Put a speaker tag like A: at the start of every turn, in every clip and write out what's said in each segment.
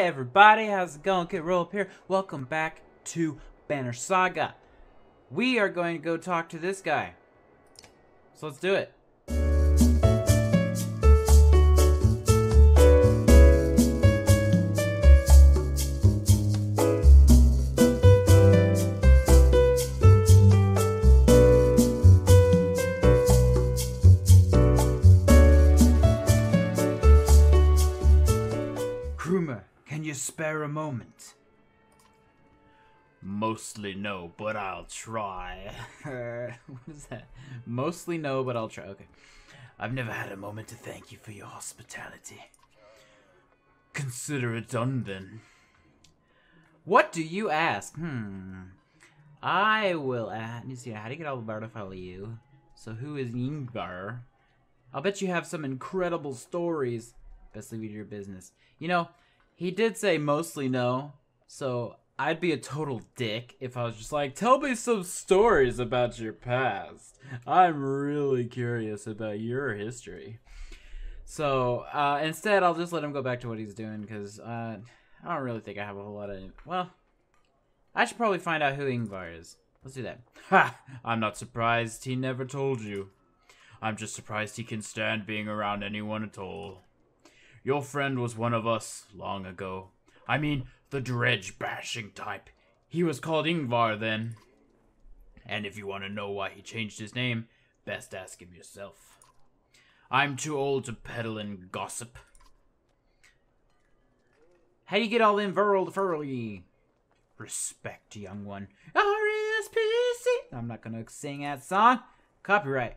A: everybody, how's it going? Kitrollup here. Welcome back to Banner Saga. We are going to go talk to this guy. So let's do it. Can you spare a moment? Mostly no, but I'll try. What is that? Mostly no, but I'll try. Okay. I've never had a moment to thank you for your hospitality. Consider it done then. What do you ask? I will ask. You see, how do you get Alberto to follow you? So who is Ingvar? I'll bet you have some incredible stories. Best leave it to your business. You know, he did say mostly no, so I'd be a total dick if I was just like, tell me some stories about your past. I'm really curious about your history. So instead, I'll just let him go back to what he's doing, because I don't really think I have a whole lot of... Well, I should probably find out who Ingvar is. Let's do that. Ha! I'm not surprised he never told you. I'm just surprised he can stand being around anyone at all. Your friend was one of us long ago. I mean, the dredge-bashing type. He was called Ingvar then. And if you want to know why he changed his name, best ask him yourself. I'm too old to peddle and gossip. How do you get all in furly? Respect, young one. R-E-S-P-C. I'm not gonna sing that song. Copyright.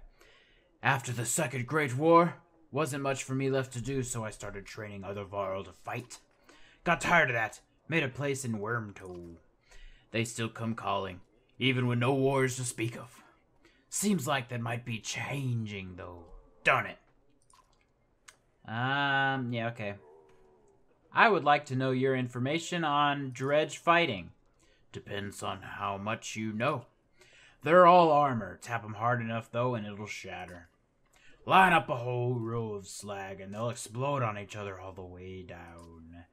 A: After the Second Great War, wasn't much for me left to do, so I started training other Varl to fight. Got tired of that. Made a place in Wormtoe. They still come calling, even with no wars to speak of. Seems like that might be changing, though. Darn it. Yeah, okay. I would like to know your information on dredge fighting. Depends on how much you know. They're all armor. Tap them hard enough, though, and it'll shatter. Line up a whole row of slag, and they'll explode on each other all the way down.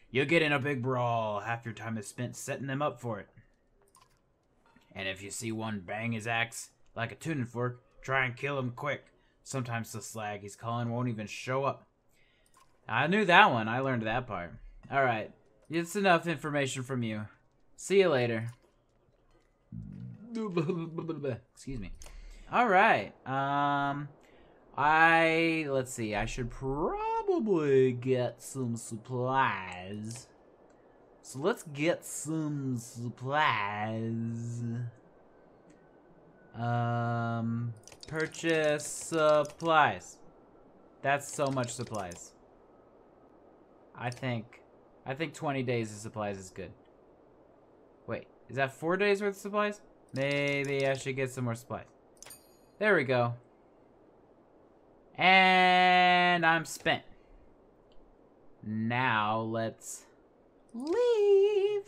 A: You'll get in a big brawl. Half your time is spent setting them up for it. And if you see one bang his axe like a tuning fork, try and kill him quick. Sometimes the slag he's calling won't even show up. I knew that one. I learned that part. Alright. It's enough information from you. See you later. Excuse me. Alright. Let's see, I should probably get some supplies. So let's get some supplies. Purchase supplies. That's so much supplies. I think 20 days of supplies is good. Wait, is that 4 days worth of supplies? Maybe I should get some more supplies. There we go. And I'm spent. Now let's leave.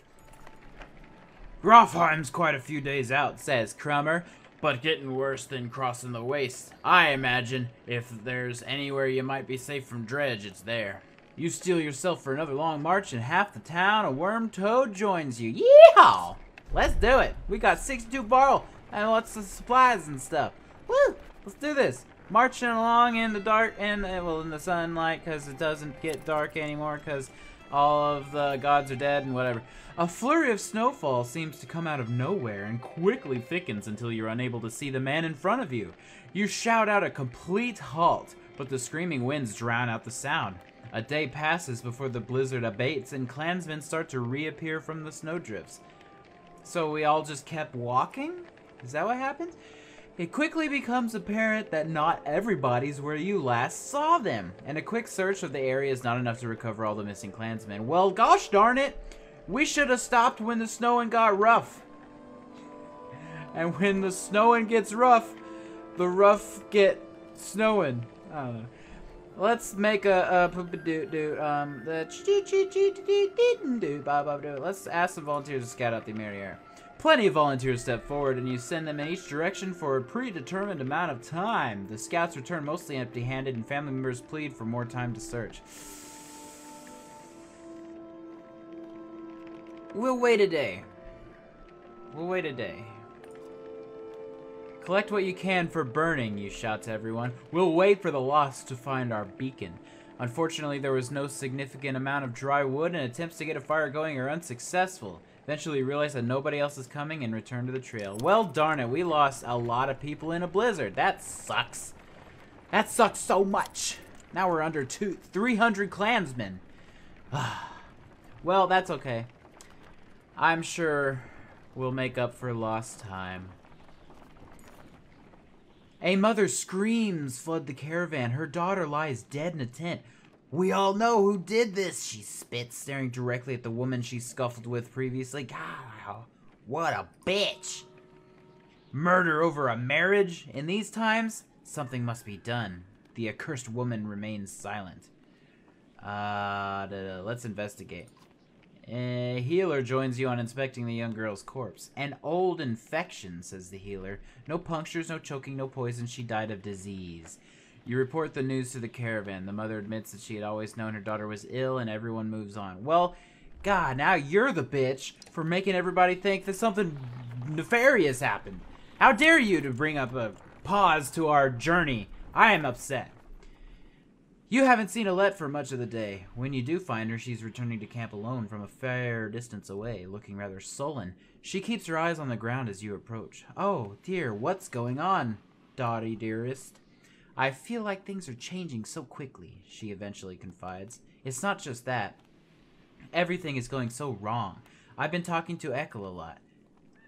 A: Grofheim's quite a few days out, says Crummer, but getting worse than crossing the waste. I imagine if there's anywhere you might be safe from dredge, it's there. You steel yourself for another long march and half the town of Wormtoe joins you. Yeehaw! Let's do it. We got 62 barrel and lots of supplies and stuff. Woo! Let's do this. Marching along in the dark, in the sunlight, because it doesn't get dark anymore, because all of the gods are dead and whatever. A flurry of snowfall seems to come out of nowhere and quickly thickens until you're unable to see the man in front of you. You shout out a complete halt, but the screaming winds drown out the sound. A day passes before the blizzard abates and clansmen start to reappear from the snowdrifts. So we all just kept walking? Is that what happened? It quickly becomes apparent that not everybody's where you last saw them, and a quick search of the area is not enough to recover all the missing clansmen. Well, gosh darn it! We should have stopped when the snowing got rough. And when the snowing gets rough, the rough get snowing. I don't know. Let's make let's ask some volunteers to scout out the area. Plenty of volunteers step forward, and you send them in each direction for a predetermined amount of time. The scouts return mostly empty-handed, and family members plead for more time to search. We'll wait a day. We'll wait a day. Collect what you can for burning, you shout to everyone. We'll wait for the lost to find our beacon. Unfortunately, there was no significant amount of dry wood, and attempts to get a fire going are unsuccessful. Eventually, you realize that nobody else is coming and return to the trail. Well, darn it, we lost a lot of people in a blizzard. That sucks. That sucks so much. Now we're under 300 clansmen. Well, that's okay. I'm sure we'll make up for lost time. A mother screams flood the caravan. Her daughter lies dead in a tent. We all know who did this, she spits, staring directly at the woman she scuffled with previously. God, what a bitch. Murder over a marriage? In these times, something must be done. The accursed woman remains silent. Let's investigate. A healer joins you on inspecting the young girl's corpse. An old infection, says the healer. No punctures, no choking, no poison. She died of disease. You report the news to the caravan. The mother admits that she had always known her daughter was ill, and everyone moves on. Well, God, now you're the bitch for making everybody think that something nefarious happened. How dare you to bring up a pause to our journey? I am upset. You haven't seen Alette for much of the day. When you do find her, she's returning to camp alone from a fair distance away, looking rather sullen. She keeps her eyes on the ground as you approach. Oh, dear, what's going on, Dottie dearest? I feel like things are changing so quickly, she eventually confides. It's not just that. Everything is going so wrong. I've been talking to Ekel a lot.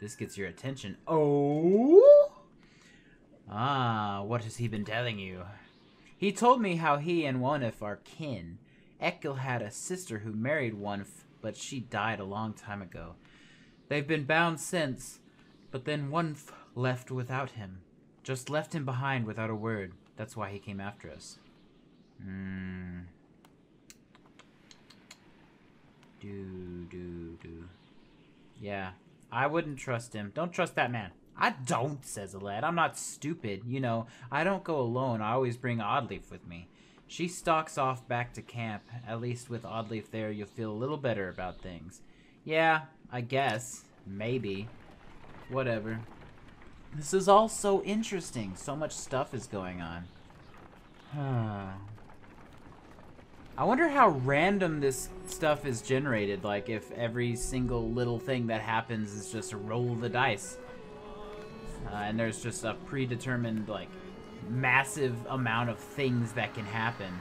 A: This gets your attention. Oh? Ah, what has he been telling you? He told me how he and Wonif are kin. Ekel had a sister who married Wonif, but she died a long time ago. They've been bound since, but then Wonif left without him. Just left him behind without a word. That's why he came after us. Yeah, I wouldn't trust him. Don't trust that man. I don't, says Alette. I'm not stupid. You know, I don't go alone. I always bring Oddleaf with me. She stalks off back to camp. At least with Oddleaf there, you'll feel a little better about things. Yeah, I guess. Maybe. Whatever. This is all so interesting. So much stuff is going on. I wonder how random this stuff is generated. Like, if every single little thing that happens is just a roll of the dice. And there's just a predetermined, like, massive amount of things that can happen.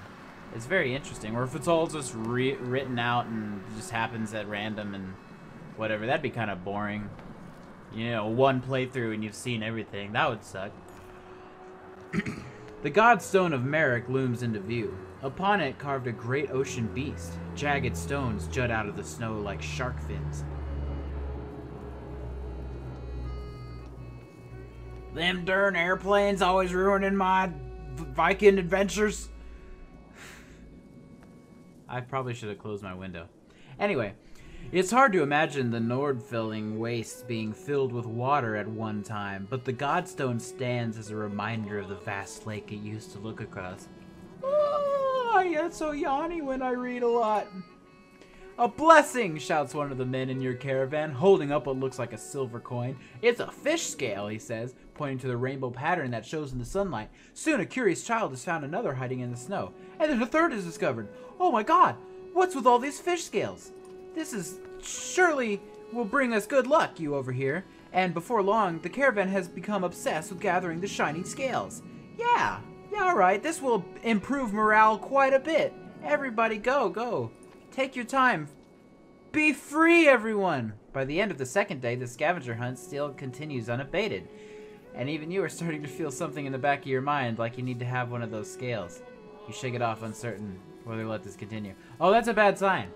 A: It's very interesting. Or if it's all just written out and just happens at random and whatever. That'd be kind of boring. You know, one playthrough and you've seen everything. That would suck. The Godstone of Merrick looms into view. Upon it carved a great ocean beast. Jagged stones jut out of the snow like shark fins. Them darn airplanes always ruining my Viking adventures. I probably should have closed my window. Anyway, it's hard to imagine the Nordfelling waste being filled with water at one time, but the Godstone stands as a reminder of the vast lake it used to look across. Oh, I get so yawny when I read a lot. A blessing, shouts one of the men in your caravan, holding up what looks like a silver coin. It's a fish scale, he says, pointing to the rainbow pattern that shows in the sunlight. Soon a curious child has found another hiding in the snow, and then a third is discovered. Oh my god, what's with all these fish scales? This is surely will bring us good luck, you over here. And before long, the caravan has become obsessed with gathering the shining scales. Yeah, alright, this will improve morale quite a bit. Everybody go. Take your time. Be free, everyone! By the end of the second day, the scavenger hunt still continues unabated. And even you are starting to feel something in the back of your mind, like you need to have one of those scales. You shake it off, uncertain whether to let this continue. Oh, that's a bad sign.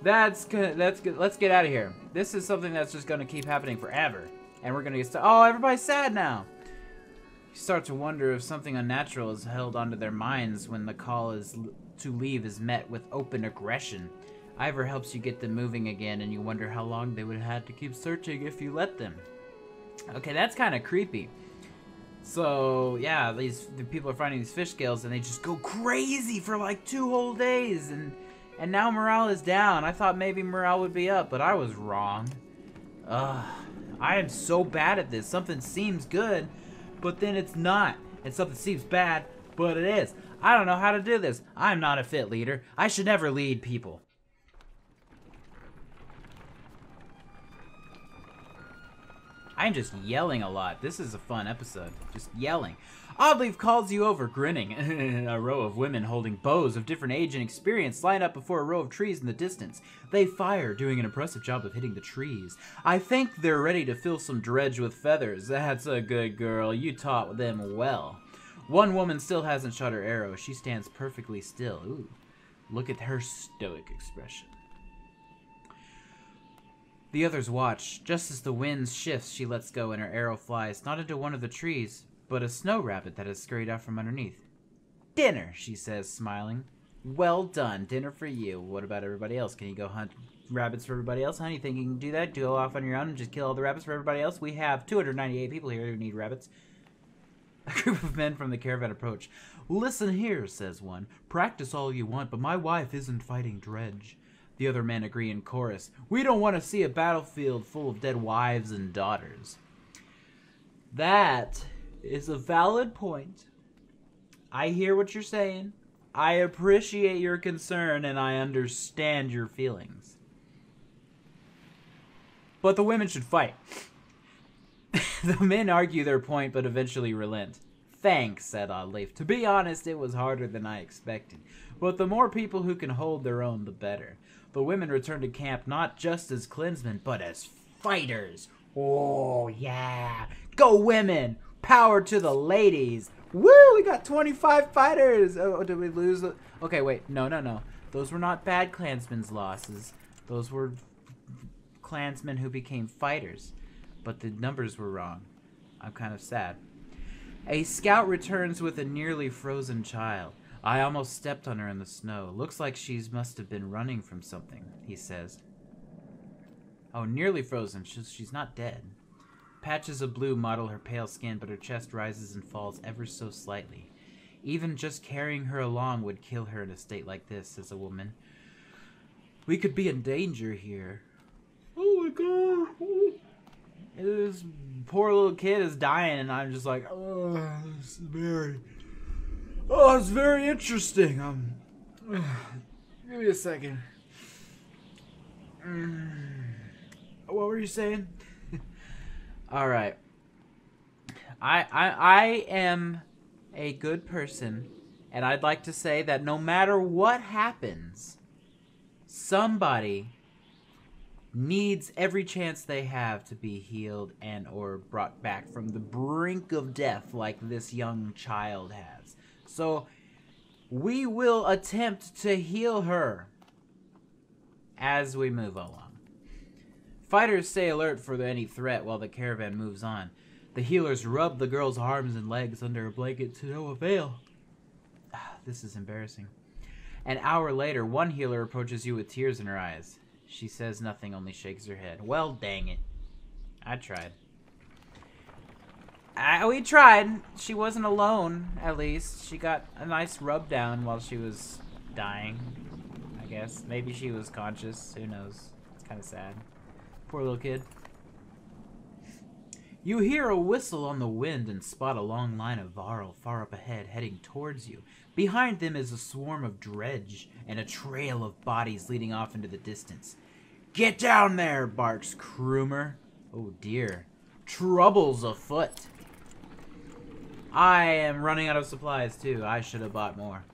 A: That's good. Let's get out of here. This is something that's just going to keep happening forever. And we're going to get started. Oh, everybody's sad now. You start to wonder if something unnatural is held onto their minds when the call to leave is met with open aggression. Ivor helps you get them moving again, and you wonder how long they would have had to keep searching if you let them. Okay, that's kind of creepy. So, yeah, the people are finding these fish scales, and they just go crazy for like 2 whole days, and And now morale is down. I thought maybe morale would be up, but I was wrong. Ugh. I am so bad at this. Something seems good, but then it's not. And something seems bad, but it is. I don't know how to do this. I'm not a fit leader. I should never lead people. I'm just yelling a lot. This is a fun episode. Just yelling. Oddleif calls you over, grinning. A row of women holding bows of different age and experience line up before a row of trees in the distance. They fire, doing an impressive job of hitting the trees. I think they're ready to fill some dredge with feathers. That's a good girl. You taught them well. One woman still hasn't shot her arrow. She stands perfectly still. Ooh, look at her stoic expression. The others watch. Just as the wind shifts, she lets go and her arrow flies, not into one of the trees, but a snow rabbit that has scurried out from underneath. Dinner, she says, smiling. Well done. Dinner for you. What about everybody else? Can you go hunt rabbits for everybody else? Huh? You think you can do that? Go off on your own and just kill all the rabbits for everybody else? We have 298 people here who need rabbits. A group of men from the caravan approach. Listen here, says one. Practice all you want, but my wife isn't fighting dredge. The other men agree in chorus. We don't want to see a battlefield full of dead wives and daughters. That is a valid point. I hear what you're saying. I appreciate your concern and I understand your feelings. But the women should fight. The men argue their point but eventually relent. Thanks, said Oddleif. To be honest, it was harder than I expected. But the more people who can hold their own, the better. The women return to camp not just as clansmen, but as fighters. Oh, yeah. Go women! Power to the ladies! Woo! We got 25 fighters! Oh, did we lose? Okay, wait. No. Those were not bad clansmen's losses. Those were clansmen who became fighters. But the numbers were wrong. I'm kind of sad. A scout returns with a nearly frozen child. I almost stepped on her in the snow. Looks like she must have been running from something, he says. Oh, nearly frozen. She's not dead. Patches of blue mottle her pale skin, but her chest rises and falls ever so slightly. Even just carrying her along would kill her in a state like this, says a woman. We could be in danger here. Oh my god. This poor little kid is dying, and I'm just like, oh, it's very interesting. Give me a second. What were you saying? All right. I am a good person, and I'd like to say that no matter what happens, somebody needs every chance they have to be healed and or brought back from the brink of death like this young child has. So we will attempt to heal her as we move along. Fighters stay alert for any threat while the caravan moves on. The healers rub the girl's arms and legs under a blanket to no avail. This is embarrassing. An hour later, one healer approaches you with tears in her eyes. She says nothing, only shakes her head. Well, dang it. I tried. We tried. She wasn't alone, at least. She got a nice rub down while she was dying, I guess. Maybe she was conscious. Who knows? It's kind of sad. Poor little kid. You hear a whistle on the wind and spot a long line of Varl far up ahead, heading towards you. Behind them is a swarm of dredge and a trail of bodies leading off into the distance. Get down there, barks Krumer. Oh dear. Trouble's afoot. I am running out of supplies too. I should have bought more.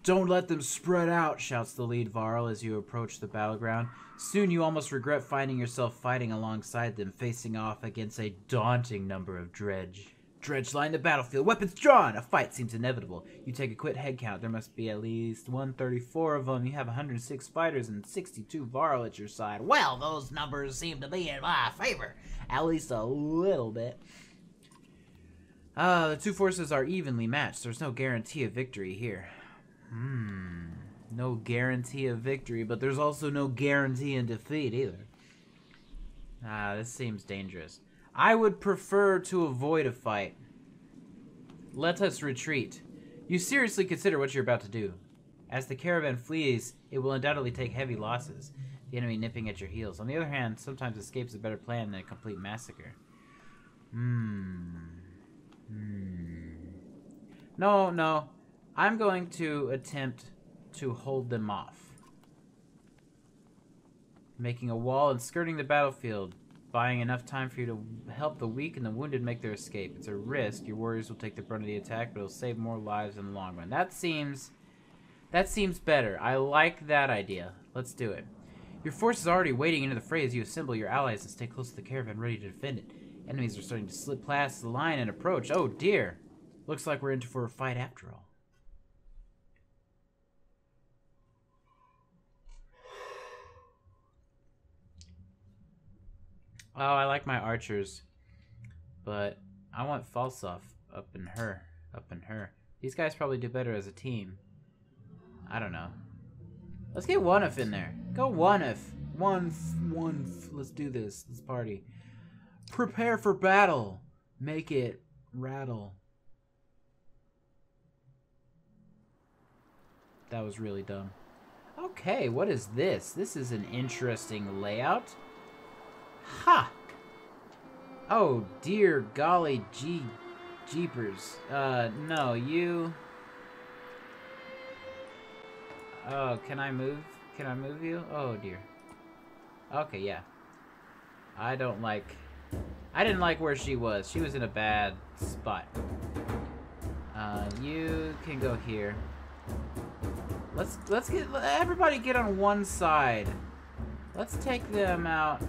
A: Don't let them spread out, shouts the lead Varl as you approach the battleground. Soon you almost regret finding yourself fighting alongside them, facing off against a daunting number of dredge. Dredge line the battlefield, weapons drawn! A fight seems inevitable. You take a quick head count. There must be at least 134 of them. You have 106 fighters and 62 Varl at your side. Well, those numbers seem to be in my favor. At least a little bit. The two forces are evenly matched. There's no guarantee of victory here. No guarantee of victory, but there's also no guarantee in defeat either. This seems dangerous. I would prefer to avoid a fight. Let us retreat. You seriously consider what you're about to do. As the caravan flees, it will undoubtedly take heavy losses, the enemy nipping at your heels. On the other hand, sometimes escape is a better plan than a complete massacre. No. I'm going to attempt to hold them off. Making a wall and skirting the battlefield, buying enough time for you to help the weak and the wounded make their escape. It's a risk. Your warriors will take the brunt of the attack, but it'll save more lives in the long run. That seems better. I like that idea. Let's do it. Your force is already wading into the fray as you assemble your allies and stay close to the caravan, ready to defend it. Enemies are starting to slip past the line and approach. Oh dear. Looks like we're in for a fight after all. Oh, I like my archers, but I want Falsoff up in her. These guys probably do better as a team. I don't know. Let's get Onef in there. Go Onef. One. Let's do this. Let's party. Prepare for battle. Make it rattle. That was really dumb. Okay, what is this? This is an interesting layout. Ha! Oh, dear golly jeepers. No, you... Oh, can I move? Can I move you? Oh, dear. Okay, yeah. I didn't like where she was. She was in a bad spot. You can go here. Let's get everybody get on one side. Let's take them out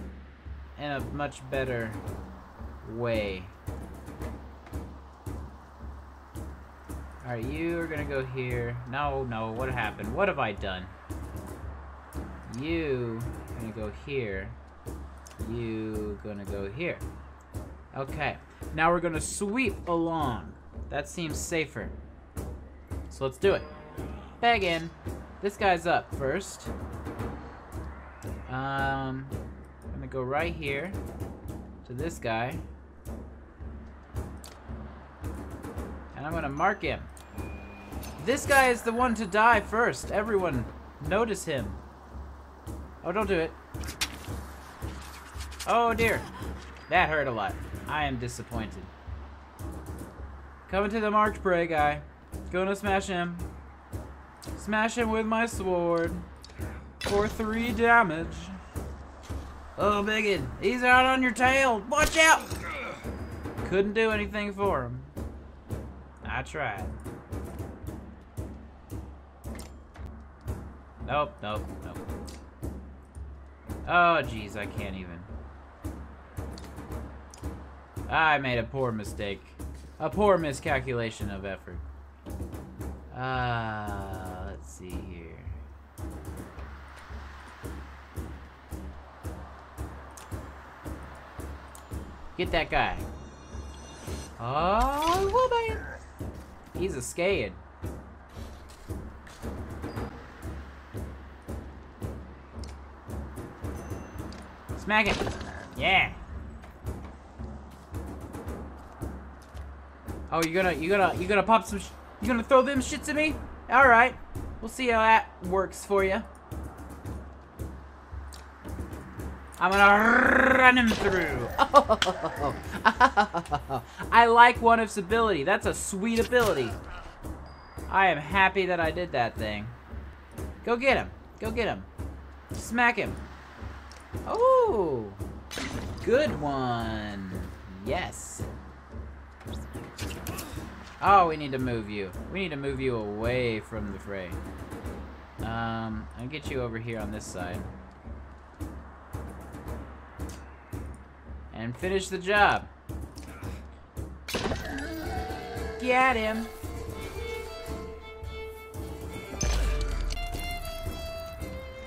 A: in a much better way. Alright, you are gonna go here. No, what happened? What have I done? You gonna go here. You gonna go here. Okay, now we're gonna sweep along. That seems safer. So let's do it. Bag in. This guy's up first. I'm gonna go right here to this guy. And I'm gonna mark him. This guy is the one to die first. Everyone, notice him. Oh, don't do it. Oh dear. That hurt a lot. I am disappointed. Coming to the marked prey guy. Gonna smash him. Smash him with my sword. For 3 damage. Oh, biggin. He's out on your tail. Watch out! Couldn't do anything for him. I tried. Nope. Oh, jeez, I can't even. I made a poor mistake. A poor miscalculation of effort. Let's see here. Get that guy. Oh, well, man. He's a scared. Smack him. Yeah. Oh, you gonna pop some. You gonna throw them shits at me? All right. We'll see how that works for you. I'm gonna run him through. Oh. I like Onef's ability. That's a sweet ability. I am happy that I did that thing. Go get him. Go get him. Smack him. Oh, good one. Yes. Oh, we need to move you. We need to move you away from the fray. I'll get you over here on this side. And finish the job. Get him.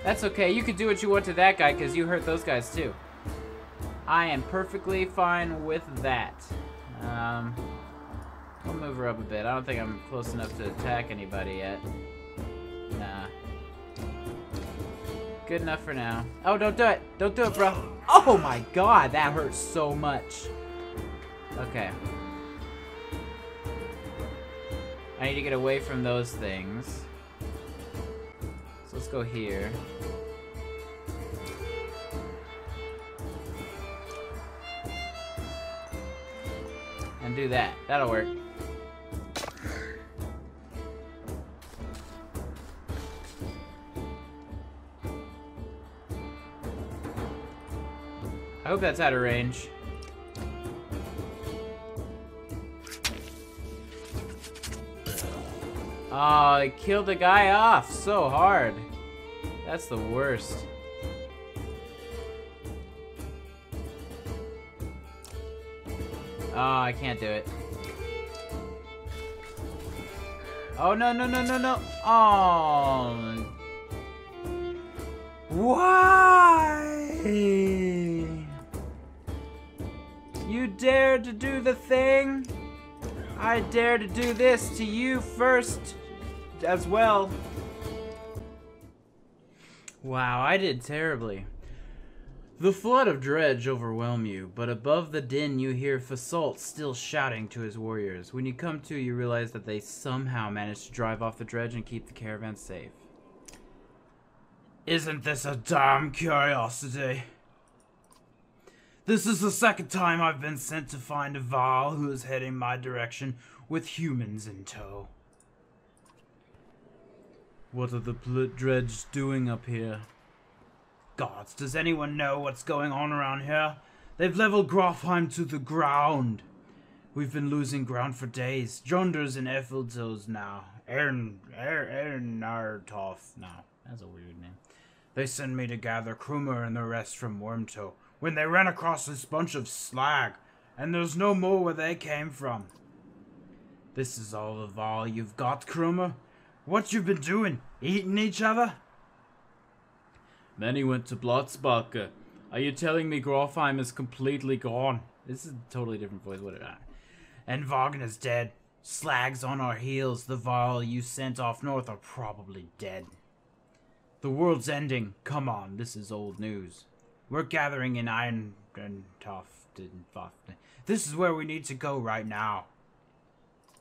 A: That's okay. You could do what you want to that guy because you hurt those guys too. I am perfectly fine with that. I'll move her up a bit. I don't think I'm close enough to attack anybody yet. Nah. Good enough for now. Oh, don't do it. Don't do it, bro. Oh my god, that hurts so much. Okay. I need to get away from those things. let's go here. And do that. That'll work. I hope that's out of range. Oh, they killed the guy off so hard. That's the worst. Oh, I can't do it. Oh, no, no, no, no, no. Oh. Why? You dared to do the thing? I dare to do this to you first as well. Wow, I did terribly. The flood of dredge overwhelm you, but above the din you hear Fasolt still shouting to his warriors. When you come to, you realize that they somehow managed to drive off the dredge and keep the caravan safe. Isn't this a damn curiosity? This is the second time I've been sent to find a Varl who is heading my direction with humans in tow. What are the dredge doing up here? Gods, does anyone know what's going on around here? They've leveled Grofheim to the ground. We've been losing ground for days. Jonders and Effeltos now. Ernartoth now. That's a weird name. They send me to gather Krumer and the rest from Wormtoe when they ran across this bunch of slag, and there's no more where they came from. This is all the Varl you've got, Krumer? What you've been doing? Eating each other? Then he went to Blotzbacher. Are you telling me Grofheim is completely gone? This is a totally different voice. What did I? And Wagner's dead. Slag's on our heels. The Varl you sent off north are probably dead. The world's ending. Come on, this is old news. We're gathering in Irontoft. This is where we need to go right now.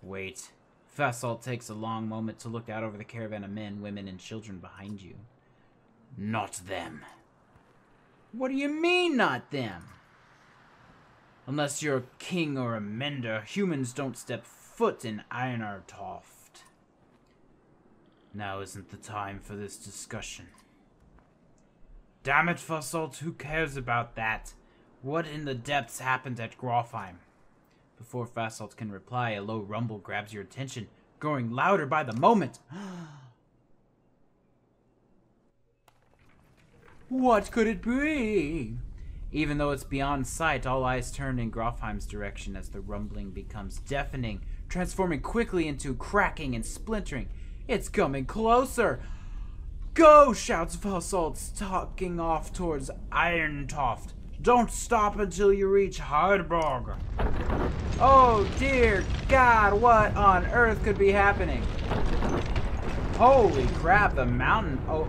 A: Wait. Fasolt takes a long moment to look out over the caravan of men, women, and children behind you. Not them. What do you mean, not them? Unless you're a king or a mender, humans don't step foot in Irontoft. Now isn't the time for this discussion. Damn it, Fasolt, who cares about that? What in the depths happened at Grofheim? Before Fasolt can reply, a low rumble grabs your attention, growing louder by the moment. What could it be? Even though it's beyond sight, all eyes turn in Grofheim's direction as the rumbling becomes deafening, transforming quickly into cracking and splintering. It's coming closer. Go, shouts Fasolt, stalking off towards Irontoft. Don't stop until you reach Hardborg. Oh dear God, what on earth could be happening? Holy crap, the mountain. Oh,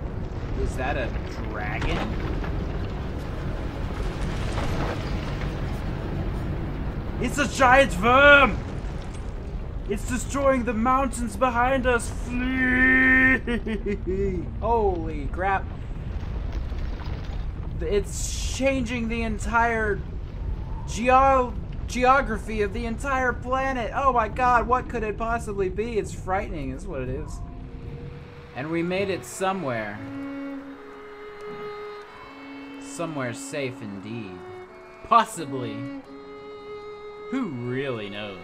A: is that a dragon? It's a giant worm! It's destroying the mountains behind us! Flee! Holy crap. It's changing the entire geography of the entire planet. Oh my God, what could it possibly be? It's frightening, is what it is. And we made it somewhere. Somewhere safe indeed. Possibly. Who really knows?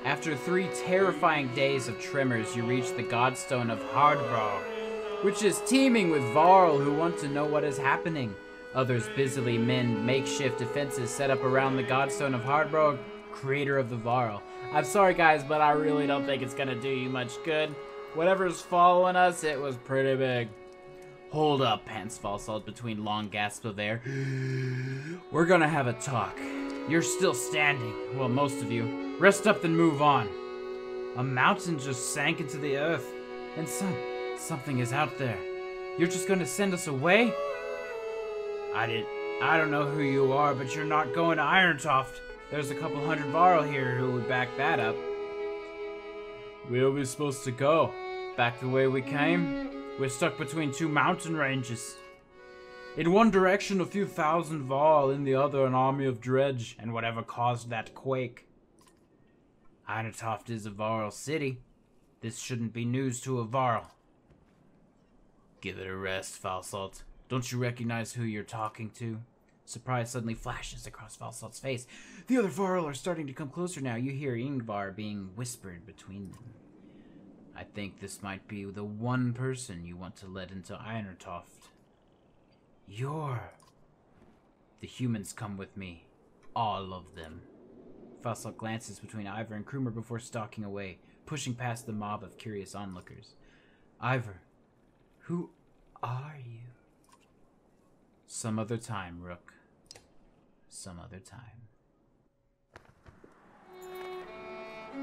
A: After 3 terrifying days of tremors, you reach the Godstone of Hardborg, which is teeming with Varl who want to know what is happening. Others busily mend makeshift defenses set up around the Godstone of Hardborg, creator of the Varl. I'm sorry guys, but I really don't think it's gonna do you much good. Whatever's following us, it was pretty big. Hold up, pants Fasolt between long gasps of air. We're gonna have a talk. You're still standing. Well, most of you. Rest up, then move on. A mountain just sank into the earth, and something is out there. You're just gonna send us away? I don't know who you are, but you're not going to Irontoft. There's a couple hundred Varl here who would back that up. Where are we supposed to go? Back the way we came? We're stuck between two mountain ranges. In one direction, a few thousand Varl, in the other, an army of dredge, and whatever caused that quake. Irontoft is a Varl city. This shouldn't be news to a Varl. Give it a rest, Falsalt. Don't you recognize who you're talking to? Surprise suddenly flashes across Falsalt's face. The other Varl are starting to come closer now. You hear Ingvar being whispered between them. I think this might be the one person you want to let into Irontoft. The humans come with me. All of them. Falsalt glances between Ivor and Krumer before stalking away, pushing past the mob of curious onlookers. Ivor, who are you? Some other time, Rook. Some other time.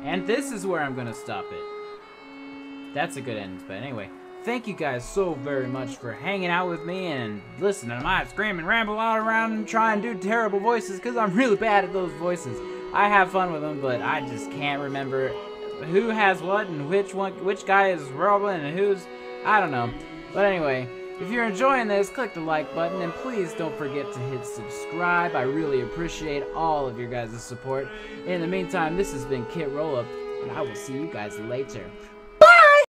A: And this is where I'm gonna stop it. That's a good end, but anyway. Thank you guys so very much for hanging out with me and listening to my scream and ramble all around and try and do terrible voices, because I'm really bad at those voices. I have fun with them, but I just can't remember who has what and which guy is Robin and who's... I don't know. But anyway, if you're enjoying this, click the like button, and please don't forget to hit subscribe. I really appreciate all of your guys' support. In the meantime, this has been Kitrollup, and I will see you guys later.